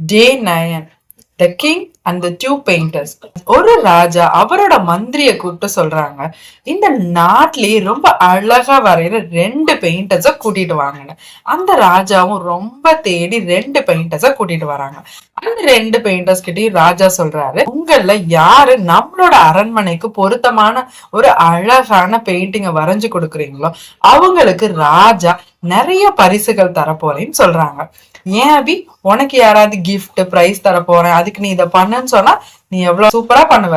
Day 9. The king and the two painters. ஒரு ராஜா அவரோட மந்திரிய கூப்பிட்டு சொல்றாங்க, இந்த நாட்டிலேயே ரொம்ப அழகா வரைகிற 2 பெயிண்டர்ஸ கூட்டிட்டு வாங்க. அந்த ராஜாவும் ரொம்ப தேடி 2 பெயிண்டர்ஸ கூட்டிட்டு வராங்க. அந்த 2 பெயிண்டர்ஸ் கிட்டயும் ராஜா சொல்றாரு, உங்கள யாரு நம்மளோட அரண்மனைக்கு பொருத்தமான ஒரு அழகான பெயிண்டிங்க வரைஞ்சு கொடுக்குறீங்களோ அவங்களுக்கு ராஜா நிறைய பரிசுகள் தரப்போறேன்னு சொல்றாங்க. ஏன் அபி, உனக்கு யாராவது கிஃப்ட் பிரைஸ் தர போறேன் அதுக்கு நீ இதை பண்ணுன்னு சொன்னா நீ எவ்வளவு சூப்பரா பண்ணுவ.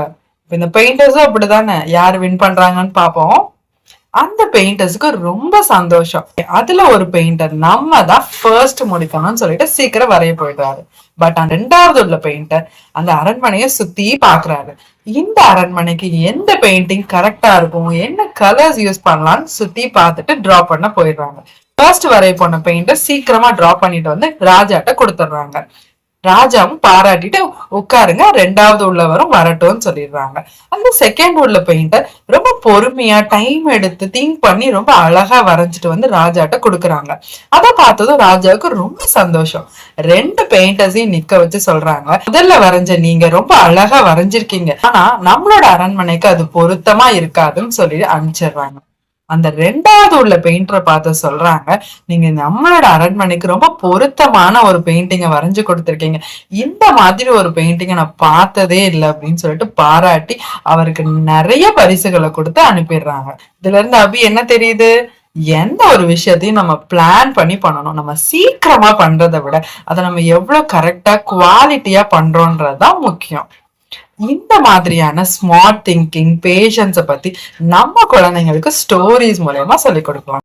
இந்த பெயிண்டர்ஸும் அப்படிதானே, யாரு வின் பண்றாங்கன்னு பாப்போம். அந்த பெயிண்டர்ஸுக்கு ரொம்ப சந்தோஷம். அதுல ஒரு பெயிண்டர் நம்ம தான் ஃபர்ஸ்ட் முடிக்கணும்னு சொல்லிட்டு சீக்கிரம் வரைய போயிடுறாரு. பட் அந்த 2வது உள்ள பெயிண்டர் அந்த அரண்மனையை சுத்தி பாக்குறாரு. இந்த அரண்மனைக்கு எந்த பெயிண்டிங் கரெக்டா இருக்கும், என்ன கலர்ஸ் யூஸ் பண்ணலாம்னு சுத்தி பார்த்துட்டு டிரா பண்ண போயிடுறாங்க. ஃபர்ஸ்ட் வரைய போன பெயிண்டர் சீக்கிரமா டிரா பண்ணிட்டு வந்து ராஜாட்ட கொடுத்துடுறாங்க. ராஜாவும் பாராட்டிட்டு உட்காருங்க, 2வது உள்ளவரும் வரட்டும்னு சொல்லிடுறாங்க. அந்த செகண்ட் உள்ள பெயிண்டர் ரொம்ப பொறுமையா டைம் எடுத்து திங்க் பண்ணி ரொம்ப அழகா வரைஞ்சிட்டு வந்து ராஜாட்ட கொடுக்குறாங்க. அதை பார்த்ததும் ராஜாவுக்கு ரொம்ப சந்தோஷம். 2 பெயிண்டர்ஸையும் நிக்க வச்சு சொல்றாங்க, முதல்ல வரைஞ்ச நீங்க ரொம்ப அழகா வரைஞ்சிருக்கீங்க, ஆனா நம்மளோட அரண்மனைக்கு அது பொருத்தமா இருக்காதுன்னு சொல்லி அனுப்பிச்சிடுறாங்க. அந்த 2வது உள்ள பெயிண்டரை பார்த்து சொல்றாங்க, நீங்க நம்மளோட அரண்மனைக்கு ரொம்ப பொருத்தமான ஒரு பெயிண்டிங்க வரைஞ்சு கொடுத்துருக்கீங்க, இந்த மாதிரி ஒரு பெயிண்டிங்கை நான் பார்த்ததே இல்லை அப்படின்னு சொல்லிட்டு பாராட்டி அவருக்கு நிறைய பரிசுகளை கொடுத்து அனுப்பிடுறாங்க. இதுல இருந்து அபி என்ன தெரியுது, எந்த ஒரு விஷயத்தையும் நம்ம பிளான் பண்ணி பண்ணணும். நம்ம சீக்கிரமா பண்றதை விட அதை நம்ம எவ்வளவு கரெக்டா குவாலிட்டியா பண்றோம்ன்றதுதான் முக்கியம். இந்த மாதிரியான ஸ்மார்ட் திங்கிங், பேஷன்ஸை பத்தி நம்ம குழந்தைங்களுக்கு ஸ்டோரிஸ் மூலமா சொல்லிக் கொடுக்கலாம்.